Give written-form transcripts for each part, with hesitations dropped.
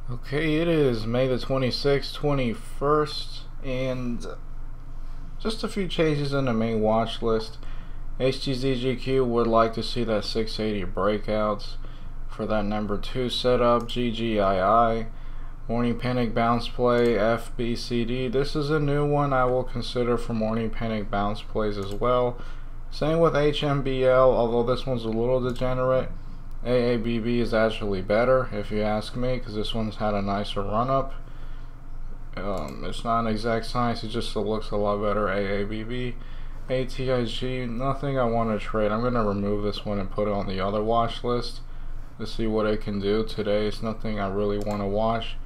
Okay, it is May the 26th, 21st, and just a few changes in the main watch list. HTZGQ would like to see that 680 breakouts for that number 2 setup. GGII, Morning Panic Bounce Play, FBCD. This is a new one I will consider for Morning Panic Bounce Plays as well. Same with HMBL, although this one's a little degenerate. AABB is actually better if you ask me, because this one's had a nicer run up. It's not an exact science, it just looks a lot better. AABB, ATIG, nothing I want to trade. I'm going to remove this one and put it on the other watch list to see what it can do today. It's nothing I really want to watch.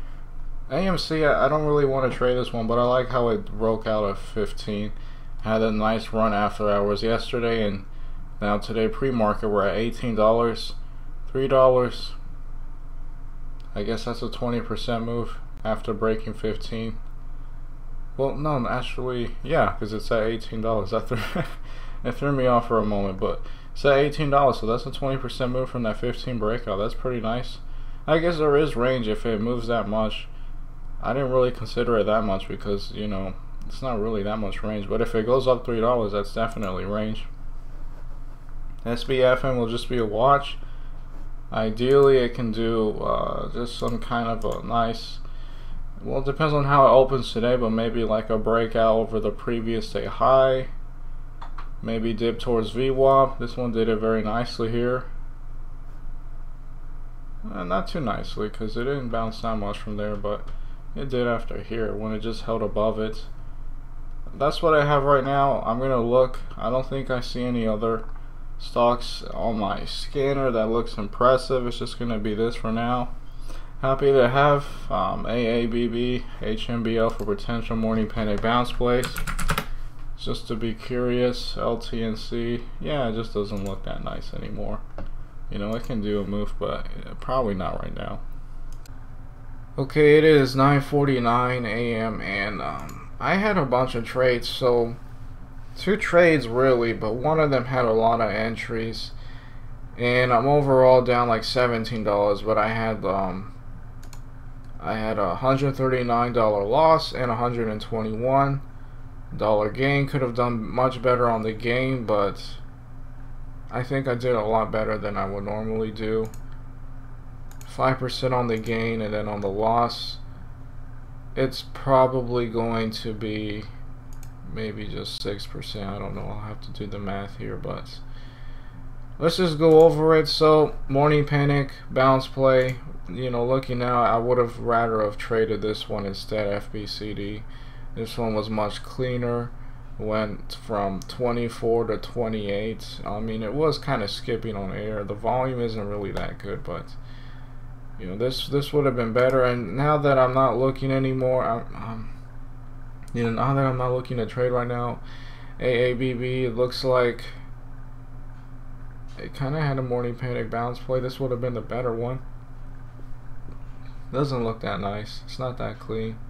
AMC, I don't really want to trade this one, but I like how it broke out at 15. Had a nice run after hours yesterday, and now today pre-market we're at $18. $3. I guess that's a 20% move after breaking 15. Well, no, actually, yeah, because it's at $18. That threw me off for a moment, but it's at $18, so that's a 20% move from that 15 breakout. That's pretty nice. I guess there is range if it moves that much. I didn't really consider it that much because, you know, it's not really that much range. But if it goes up $3, that's definitely range. SBFM will just be a watch. Ideally, it can do just some kind of a nice, well, it depends on how it opens today, but maybe like a breakout over the previous day high. Maybe dip towards VWAP. This one did it very nicely here. Not too nicely, because it didn't bounce that much from there, but it did after here when it just held above it. That's what I have right now. I'm going to look. I don't think I see any other stocks on my scanner that looks impressive. It's just going to be this for now. Happy to have AABB, HMBL for potential morning panic bounce plays. Just to be curious, LTNC, yeah, it just doesn't look that nice anymore. You know, it can do a move, but probably not right now. Okay, it is 9:49 a.m. and I had a bunch of trades, so 2 trades really, but one of them had a lot of entries, and I'm overall down like $17. But I had a $139 loss and $121 gain. Could have done much better on the gain, but I think I did a lot better than I would normally do. 5% on the gain, and then on the loss, it's probably going to be maybe just 6%. I don't know, I'll have to do the math here, but let's just go over it. So morning panic bounce play, you know, looking now, I would have rather have traded this one instead. FBCD, this one was much cleaner, went from 24 to 28. I mean, it was kind of skipping on air. The volume isn't really that good, but you know, this would have been better. And now that I'm not looking anymore, you know, now that I'm not looking to trade right now, AABB, it looks like it kind of had a morning panic bounce play. This would have been the better one. Doesn't look that nice. It's not that clean.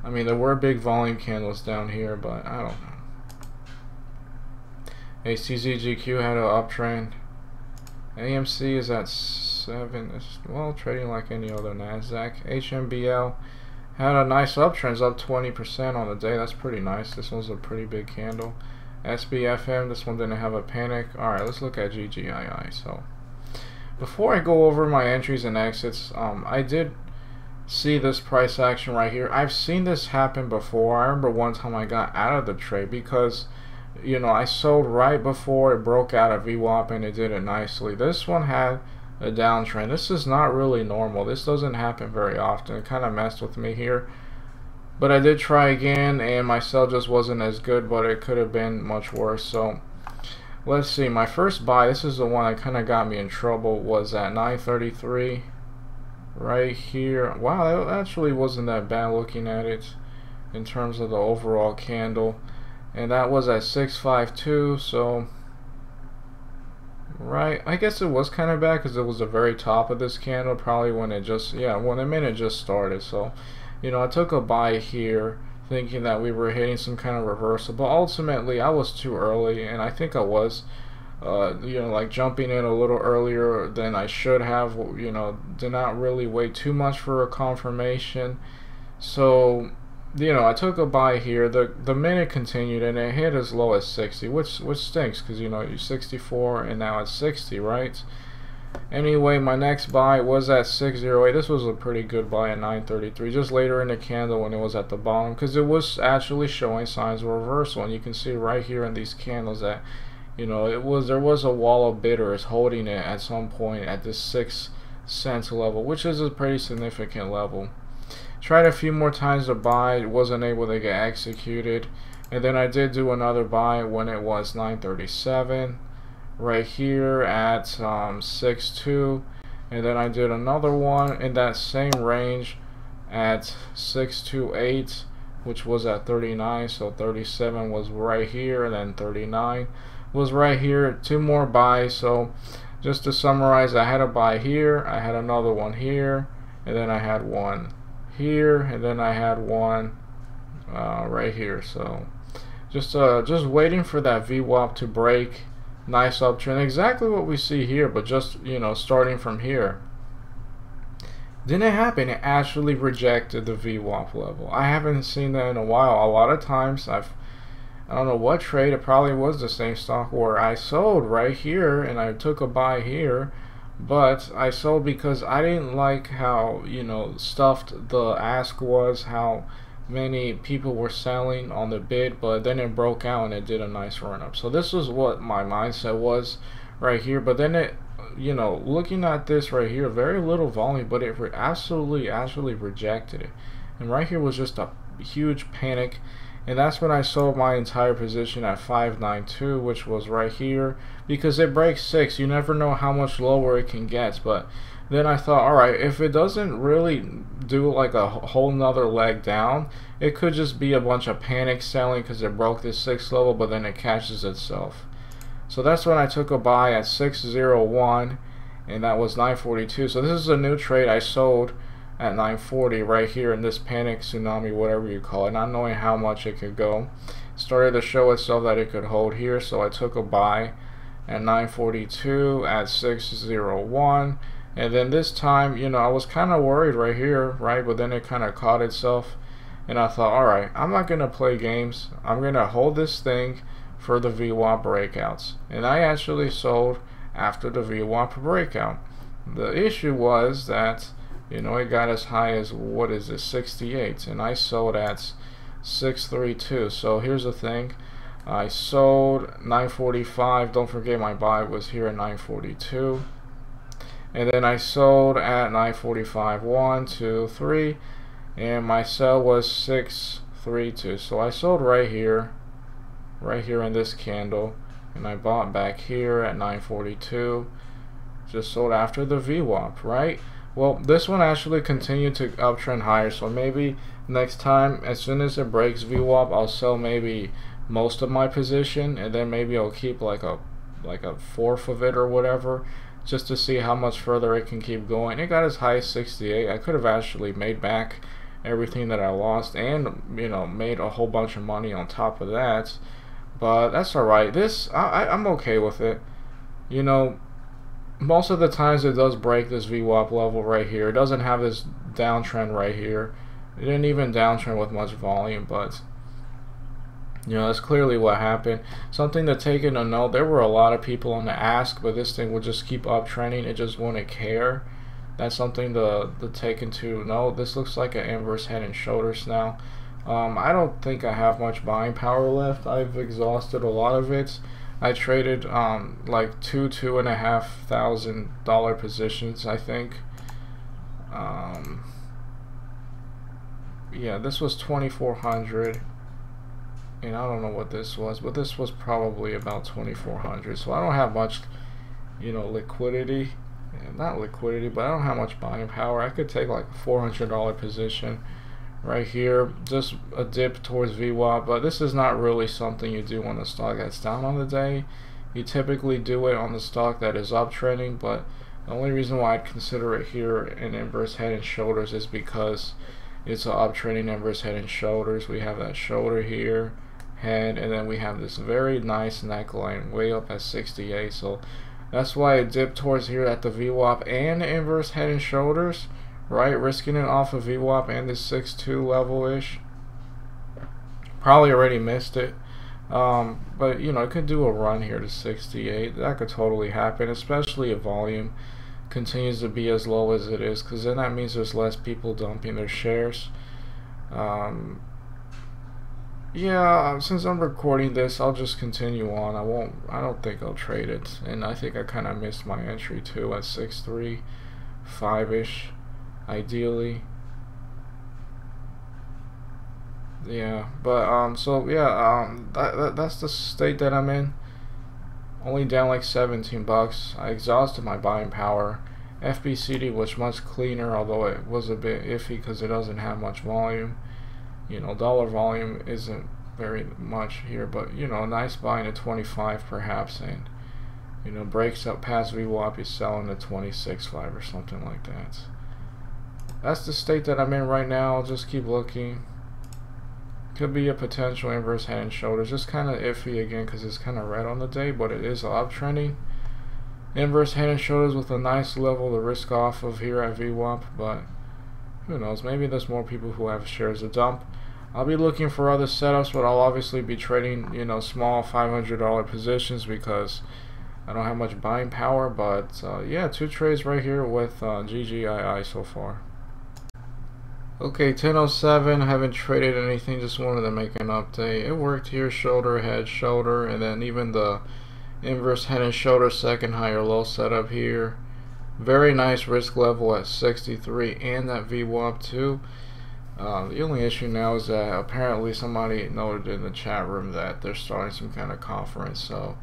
I mean, there were big volume candles down here, but I don't know. HTZGQ had an uptrend. AMC is at 7. It's, well, trading like any other NASDAQ. HMBL had a nice uptrend, it's up 20% on the day. That's pretty nice. This one's a pretty big candle. SBFM, this one didn't have a panic. Alright, let's look at GGII. So before I go over my entries and exits, I did see this price action right here. I've seen this happen before. I remember one time I got out of the trade because, you know, I sold right before it broke out of VWAP, and it did it nicely. This one had a downtrend. This is not really normal. This doesn't happen very often. It kind of messed with me here, but I did try again, and my sell just wasn't as good, but it could have been much worse. So let's see. My first buy, this is the one that kind of got me in trouble, was at 933 right here. Wow, that actually wasn't that bad looking at it in terms of the overall candle, and that was at 652. So right, I guess it was kind of bad because it was the very top of this candle, probably when it just, yeah, when the minute just started. So, you know, I took a buy here thinking that we were hitting some kind of reversal, but ultimately I was too early, and I think I was. you know, like jumping in a little earlier than I should have. You know, did not really wait too much for a confirmation. So, you know, I took a buy here. The minute continued and it hit as low as 60, which stinks because, you know, you're 64 and now it's 60, right? Anyway, my next buy was at 608. This was a pretty good buy at 933. Just later in the candle when it was at the bottom, because it was actually showing signs of reversal, and you can see right here in these candles that, you know, there was a wall of bidders holding it at some point at this 6 cent level, which is a pretty significant level. Tried a few more times to buy, wasn't able to get executed, and then I did do another buy when it was 937. Right here at 6.2, and then I did another one in that same range at 6.28, which was at 39. So 37 was right here, and then 39 was right here. 2 more buys. So just to summarize, I had a buy here, I had another one here, and then I had one here, and then I had one right here. So just waiting for that VWAP to break. Nice uptrend, exactly what we see here, but just, you know, starting from here. Didn't happen. It actually rejected the VWAP level. I haven't seen that in a while. A lot of times I don't know what trade, it probably was the same stock where I sold right here and I took a buy here, but I sold because I didn't like how, you know, stuffed the ask was, how many people were selling on the bid, but then it broke out and it did a nice run up. So this is what my mindset was right here, but then it, you know, looking at this right here, very little volume, but it actually rejected it, and right here was just a huge panic, and that's when I sold my entire position at 592, which was right here, because it breaks 6. You never know how much lower it can get. But then I thought, alright, if it doesn't really do like a whole nother leg down, it could just be a bunch of panic selling because it broke this 6 level, but then it catches itself. So that's when I took a buy at 601, and that was 942. So this is a new trade. I sold at 940 right here in this panic tsunami, whatever you call it, not knowing how much it could go. Started to show itself that it could hold here, so I took a buy at 942 at 601. And then this time, you know, I was kind of worried right here, right? But then it kind of caught itself, and I thought, all right, I'm not gonna play games. I'm gonna hold this thing for the VWAP breakouts. And I actually sold after the VWAP breakout. The issue was that, you know, it got as high as, what is this, 68, and I sold at 632. So here's the thing, I sold 945. Don't forget my buy was here at 942, and then I sold at 945. 1, 2, 3, and my sell was 632. So I sold right here in this candle, and I bought back here at 942. Just sold after the VWAP, right? Well, this one actually continued to uptrend higher, so maybe next time, as soon as it breaks VWAP, I'll sell maybe most of my position, and then maybe I'll keep like a fourth of it or whatever, just to see how much further it can keep going. It got as high as 68. I could have actually made back everything that I lost, and, you know, made a whole bunch of money on top of that. But that's alright. This, I'm okay with it. You know, most of the times it does break this VWAP level right here. It doesn't have this downtrend right here. It didn't even downtrend with much volume, but, you know, that's clearly what happened. Something to take into note, there were a lot of people on the ask, but this thing would just keep uptrending. It just wouldn't care. That's something to take into note. This looks like an inverse head and shoulders now. I don't think I have much buying power left. I've exhausted a lot of it. I traded like $2,500 positions, I think. Yeah, this was 2,400, and I don't know what this was, but this was probably about 2,400. So I don't have much, you know, liquidity. Not liquidity, but I don't have much buying power. I could take like a $400 position right here, just a dip towards VWAP, but this is not really something you do on the stock that's down on the day. You typically do it on the stock that is uptrending, but the only reason why I'd consider it here in inverse head and shoulders is because it's an uptrending inverse head and shoulders. We have that shoulder here, head, and then we have this very nice neckline way up at 68. So that's why it dipped towards here at the VWAP and inverse head and shoulders, right? Risking it off of VWAP and this 6.2 level-ish. Probably already missed it. But you know, it could do a run here to 68. That could totally happen, especially if volume continues to be as low as it is, because then that means there's less people dumping their shares. Yeah, since I'm recording this, I'll just continue on. I don't think I'll trade it, and I think I kind of missed my entry too at 6.3, 5-ish, ideally. Yeah, but so yeah, that's the state that I'm in. Only down like 17 bucks. I exhausted my buying power. FBCD was much cleaner, although it was a bit iffy because it doesn't have much volume. You know, dollar volume isn't very much here, but you know, nice buying at 25 perhaps, and you know, breaks up past VWAP, is selling at 26.5 or something like that. That's the state that I'm in right now. I'll just keep looking. Could be a potential inverse head and shoulders. Just kind of iffy again because it's kind of red on the day, but it is uptrending. Inverse head and shoulders with a nice level to risk off of here at VWAP, but who knows? Maybe there's more people who have shares to dump. I'll be looking for other setups, but I'll obviously be trading, you know, small $500 positions because I don't have much buying power. But yeah, 2 trades right here with GGII so far. Okay, 10:07, haven't traded anything, just wanted to make an update. It worked here, shoulder, head, shoulder, and then even the inverse head and shoulder second high or low setup here. Very nice risk level at 63 and that VWAP too. The only issue now is that apparently somebody noted in the chat room that they're starting some kind of conference, so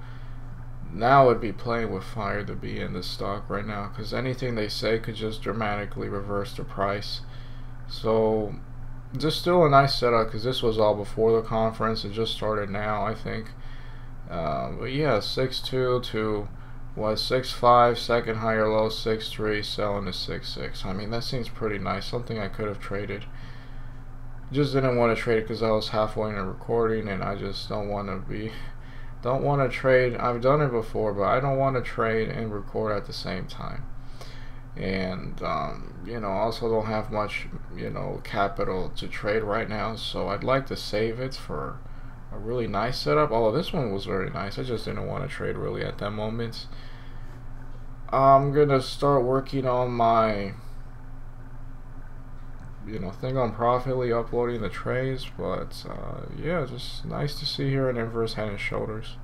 now would be playing with fire to be in this stock right now, because anything they say could just dramatically reverse the price. So just still a nice setup because this was all before the conference. It just started now, I think. But yeah, 6.2 to what, 6.5, second high or low, 6.3, selling to 6.6. I mean, that seems pretty nice. Something I could have traded. Just didn't want to trade it because I was halfway in a recording, and I just don't want to trade. I've done it before, but I don't want to trade and record at the same time. And you know, also don't have much, you know, capital to trade right now, so I'd like to save it for a really nice setup. Although this one was very nice, I just didn't want to trade really at that moment. I'm gonna start working on my, you know, thing on Profitly, uploading the trades. But yeah, just nice to see here an inverse head and shoulders.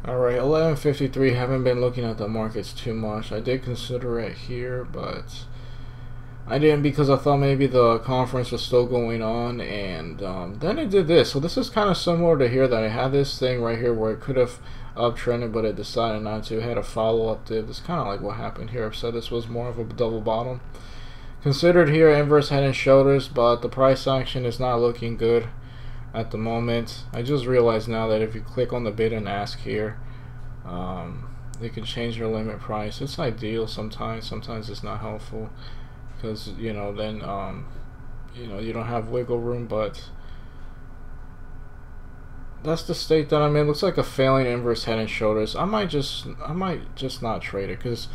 Alright, 11:53, haven't been looking at the markets too much. I did consider it here, but I didn't because I thought maybe the conference was still going on, and then it did this. So this is kind of similar to here, that I had this thing right here where it could have uptrended, but it decided not to. It had a follow-up dip. It's kind of like what happened here. I've said this was more of a double bottom. Considered here inverse head and shoulders, but the price action is not looking good at the moment. I just realized now that if you click on the bid and ask here, they can change your limit price. It's ideal sometimes it's not helpful because, you know, then you know, you don't have wiggle room. But that's the state that I'm in. Looks like a failing inverse head and shoulders. I might just not trade it because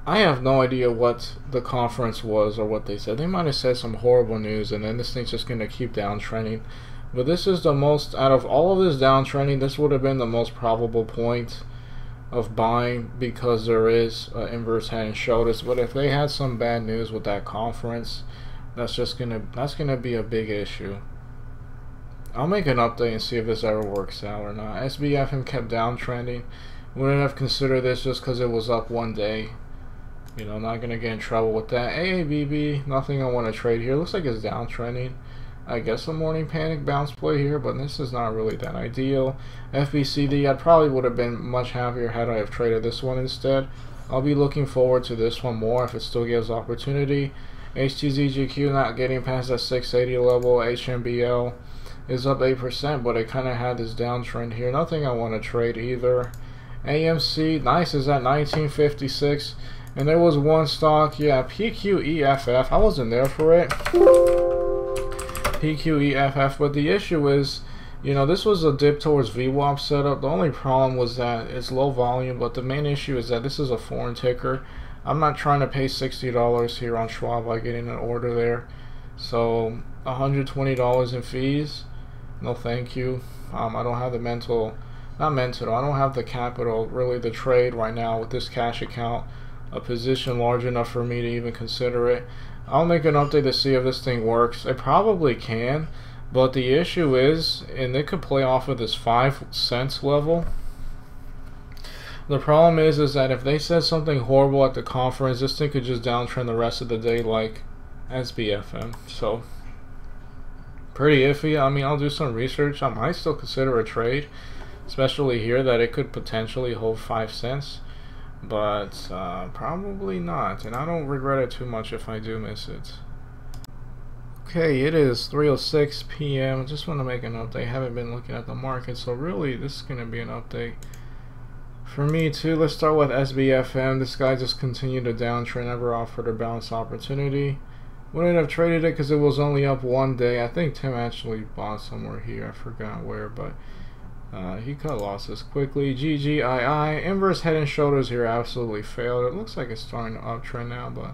I have no idea what the conference was or what they said. They might have said some horrible news, and then this thing's just gonna keep downtrending. But this is the most, out of all of this downtrending, this would have been the most probable point of buying because there is inverse head and shoulders. But if they had some bad news with that conference, that's gonna be a big issue. I'll make an update and see if this ever works out or not. SBFM kept downtrending. Wouldn't have considered this just because it was up one day. You know, not gonna get in trouble with that. AABB, nothing I want to trade here. Looks like it's downtrending. I guess a morning panic bounce play here, but this is not really that ideal. FBCD, I probably would have been much happier had I have traded this one instead. I'll be looking forward to this one more if it still gives opportunity. HTZGQ not getting past that 680 level. HMBL is up 8%, but it kind of had this downtrend here. Nothing I want to trade either. AMC, nice, is at 1956. And there was one stock, yeah, PQEFF. I wasn't there for it. PQEFF, but the issue is You know, this was a dip towards VWAP setup. The only problem was that it's low volume, but the main issue is that this is a foreign ticker. I'm not trying to pay $60 here on Schwab by getting an order there. So $120 in fees, no thank you. I don't have the I don't have the capital, really, to trade right now with this cash account, a position large enough for me to even consider it. I'll make an update to see if this thing works. It probably can, but the issue is, and it could play off of this 5 cents level. The problem is that if they said something horrible at the conference, this thing could just downtrend the rest of the day like SBFM. So pretty iffy. I mean, I'll do some research. I might still consider a trade, especially here that it could potentially hold 5 cents, but probably not, and I don't regret it too much if I do miss it. Okay, it is 3:06 p.m. I just want to make an update. I haven't been looking at the market, so really this is going to be an update for me too. Let's start with SBFM. This guy just continued to downtrend, never offered a bounce opportunity. Wouldn't have traded it because it was only up one day. I think Tim actually bought somewhere here, I forgot where, but he cut losses quickly. GGII, inverse head and shoulders here absolutely failed. It looks like it's starting to uptrend now, but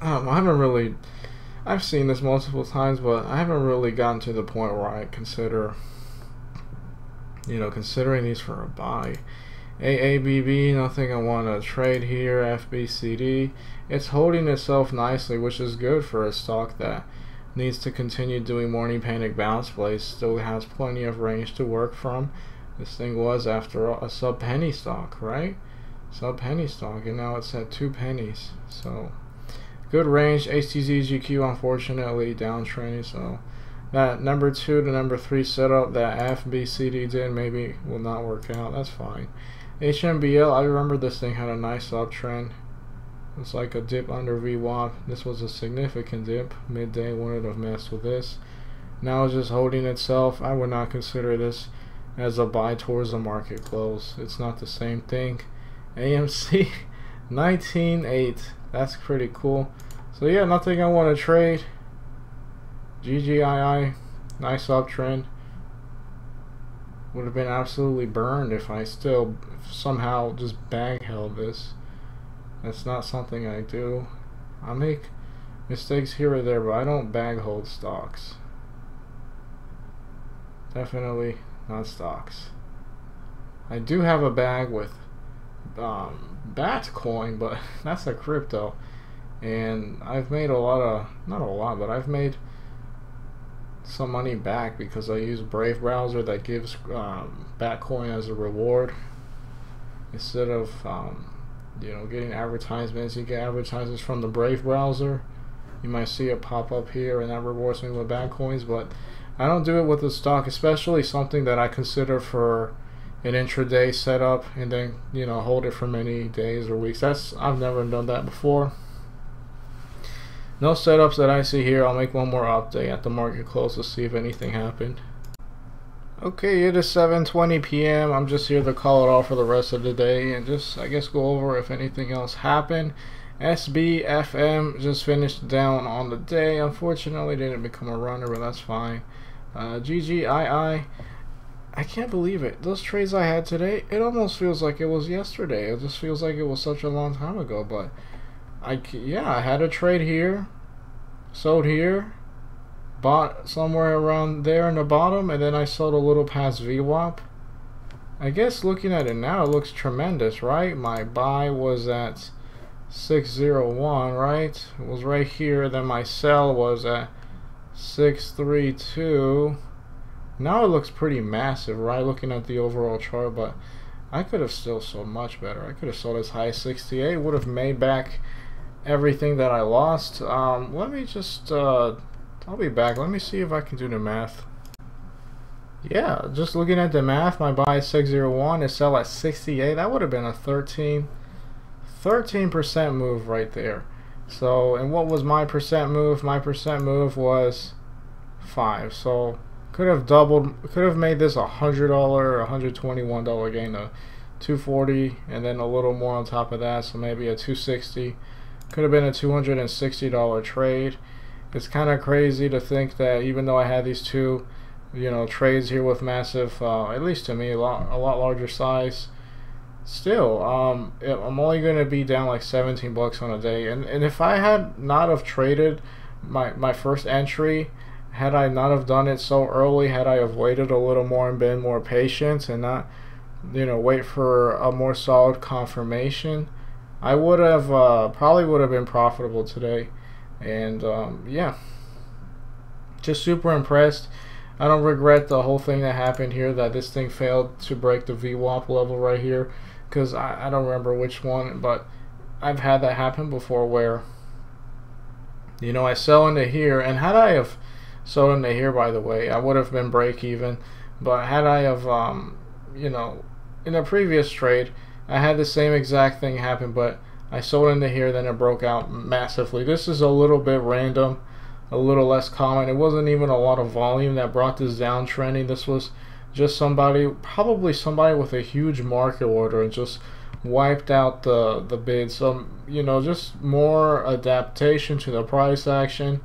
I haven't really, I've seen this multiple times, but I haven't really gotten to the point where I consider, you know, considering these for a buy. AABB, nothing I want to trade here. FBCD, it's holding itself nicely, which is good for a stock that needs to continue doing morning panic bounce plays. Still has plenty of range to work from. This thing was, after all, a sub penny stock, right? Sub penny stock, and now it's at 2 pennies. So good range. HTZGQ unfortunately downtrending, so that number 2 to number 3 setup that FBCD did maybe will not work out. That's fine. HMBL, I remember this thing had a nice uptrend. It's like a dip under VWAP. This was a significant dip. Midday wouldn't have messed with this. Now it's just holding itself. I would not consider this as a buy towards the market close. It's not the same thing. AMC 19.8. That's pretty cool. So yeah, nothing I want to trade. GGII, nice uptrend. Would have been absolutely burned if I still somehow just bag held this. That's not something I do. I make mistakes here or there, but I don't bag hold stocks. Definitely not stocks. I do have a bag with Batcoin, but that's a crypto, and I've made a lot of, not a lot, but I've made some money back because I use Brave browser that gives Batcoin as a reward instead of you know, getting advertisements. You get advertisements from the Brave browser. You might see it pop up here, and that rewards me with Batcoins, but I don't do it with the stock, especially something that I consider for an intraday setup and then, you know, hold it for many days or weeks. I've never done that before. No setups that I see here. I'll make one more update at the market close to see if anything happened. Okay, it is 7:20 p.m. I'm just here to call it off for the rest of the day and just, I guess, go over if anything else happened. SBFM just finished down on the day. Unfortunately, didn't become a runner, but that's fine. GGII, I can't believe it. Those trades I had today, it almost feels like it was yesterday. It just feels like it was such a long time ago, but yeah, I had a trade here, sold here, bought somewhere around there in the bottom, and then I sold a little past VWAP. I guess looking at it now, it looks tremendous, right? My buy was at 601, right? It was right here. Then my sell was at 632. Now it looks pretty massive, right? Looking at the overall chart, but I could have still sold much better. I could have sold as high as 68. Would have made back everything that I lost. Let me just I'll be back. Let me see if I can do the math. Yeah, just looking at the math, my buy is 601, it sell at 68. That would have been a 13% move right there. So, and what was my percent move? My percent move was 5. So could have doubled, could have made this $100 or $121 gain to 240, and then a little more on top of that, so maybe a 260. Could have been a $260 trade. It's kind of crazy to think that even though I had these two trades here with massive, at least to me, a lot larger size. Still, I'm only going to be down like 17 bucks on a day, and if I had not have traded my first entry, had I not have done it so early, had I have waited a little more and been more patient and not wait for a more solid confirmation, I would have probably would have been profitable today. And yeah, just super impressed. I don't regret the whole thing that happened here, that this thing failed to break the VWAP level right here, because I don't remember which one, but I've had that happen before where I sell into here, and had I have sold into here, by the way, I would have been break even. But had I have in a previous trade, I had the same exact thing happen, but I sold into here, then it broke out massively. This is a little bit random, a little less common. It wasn't even a lot of volume that brought this downtrending. This was just probably somebody with a huge market order, and just wiped out the bid. So just more adaptation to the price action.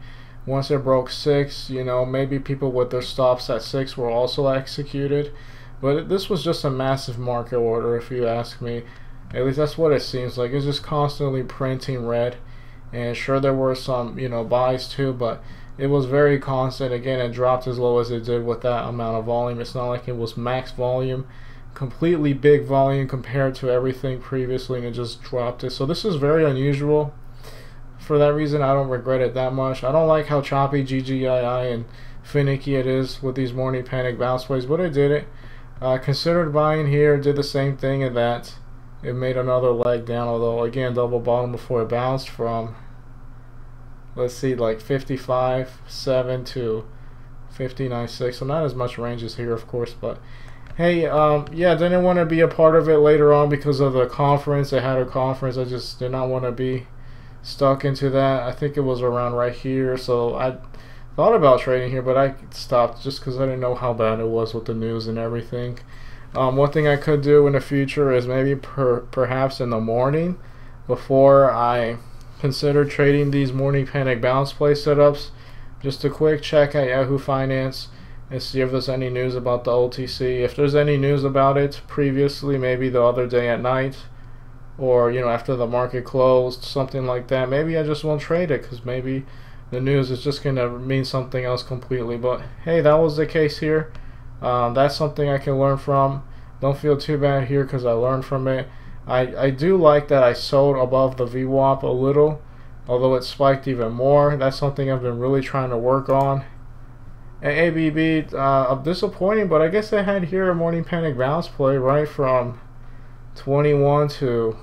Once it broke 6, maybe people with their stops at 6 were also executed. But this was just a massive market order, if you ask me. At least that's what it seems like. It's just constantly printing red. And sure, there were some buys too, but it was very constant. Again, it dropped as low as it did with that amount of volume. It's not like it was max volume, completely big volume compared to everything previously, and it just dropped it. So this is very unusual. For that reason, I don't regret it that much. I don't like how choppy GGII and finicky it is with these morning panic bounce plays, but I did it. Considered buying here, did the same thing, in that it made another leg down, although again double bottom before it bounced from, let's see, like 55.7 to 59.6. So not as much range as here, of course, but hey, yeah, didn't want to be a part of it later on because of the conference. They had a conference. I just did not want to be stuck into that. I think it was around right here, so I thought about trading here, but I stopped just because I didn't know how bad it was with the news and everything. One thing I could do in the future is maybe perhaps in the morning, before I consider trading these morning panic bounce play setups, just a quick check at Yahoo Finance and see if there's any news about the OTC. If there's any news about it previously, maybe the other day at night, or after the market closed, something like that, maybe I just won't trade it, because maybe the news is just gonna mean something else completely. But hey, that was the case here. That's something I can learn from. Don't feel too bad here because I learned from it. I do like that I sold above the VWAP a little, although it spiked even more. That's something I've been really trying to work on. And ABB, disappointing, but I guess I had here a morning panic bounce play right from 21 to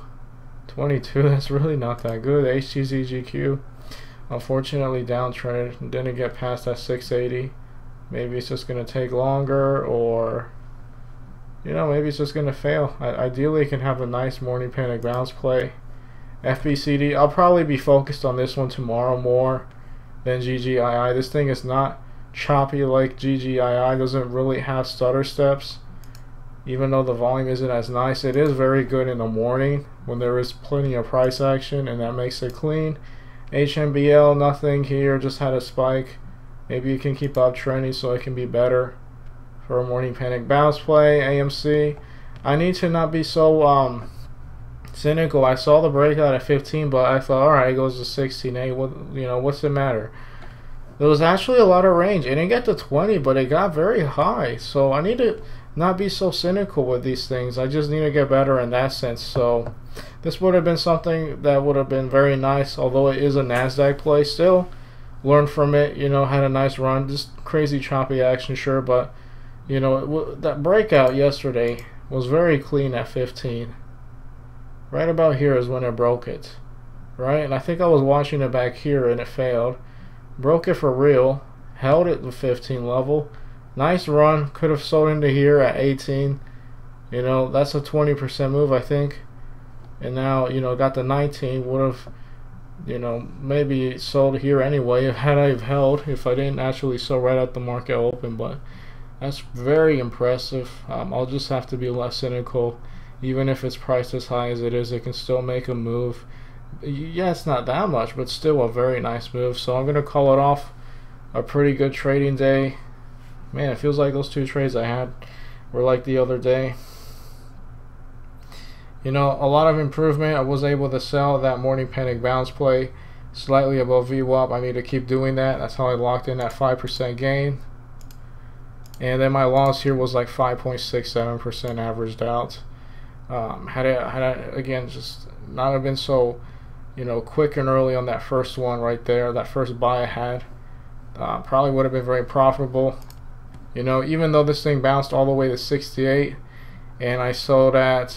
22. That's really not that good. HTZGQ, unfortunately downtrended, didn't get past that 680. Maybe it's just going to take longer, or maybe it's just going to fail. Ideally, it can have a nice morning panic bounce play. FBCD, I'll probably be focused on this one tomorrow more than GGII. This thing is not choppy like GGII. Doesn't really have stutter steps. Even though the volume isn't as nice, it is very good in the morning when there is plenty of price action, and that makes it clean. HMBL, nothing here, just had a spike. Maybe you can keep up trending so it can be better for a morning panic bounce play. AMC, I need to not be so cynical. I saw the breakout at 15, but I thought, alright, it goes to 16.8. What's the matter? There was actually a lot of range. It didn't get to 20, but it got very high. So I need to not be so cynical with these things. I just need to get better in that sense. So this would have been something that would have been very nice, although it is a NASDAQ play. Still learned from it, had a nice run. Just crazy choppy action, sure, but that breakout yesterday was very clean at 15. Right about here is when it broke it, right? And I think I was watching it back here and it failed. Broke it for real, held it at the 15 level. Nice run, could have sold into here at 18. That's a 20% move, I think. And now, got the 19, would have, maybe sold here anyway had I held, if I didn't actually sell right at the market open. But that's very impressive. I'll just have to be less cynical. Even if it's priced as high as it is, it can still make a move. Yeah, it's not that much, but still a very nice move. So I'm going to call it off. A pretty good trading day. Man, it feels like those two trades I had were like the other day. You know, a lot of improvement. I was able to sell that morning panic bounce play slightly above VWAP. I need to keep doing that. That's how I locked in that 5% gain. And then my loss here was like 5.67% averaged out. Had I again just not have been so, you know, quick and early on that first one right there, that first buy I had, probably would have been very profitable. You know, even though this thing bounced all the way to 68, and I sold at,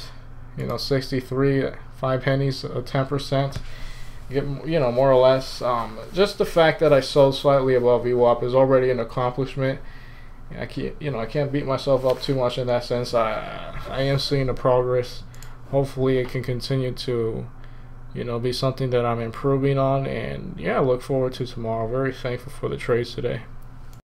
you know, 63, 5 pennies, 10%. You know, more or less. Just the fact that I sold slightly above VWAP is already an accomplishment. I can't beat myself up too much in that sense. I am seeing the progress. Hopefully it can continue to, you know, be something that I'm improving on. And yeah, I look forward to tomorrow. Very thankful for the trades today.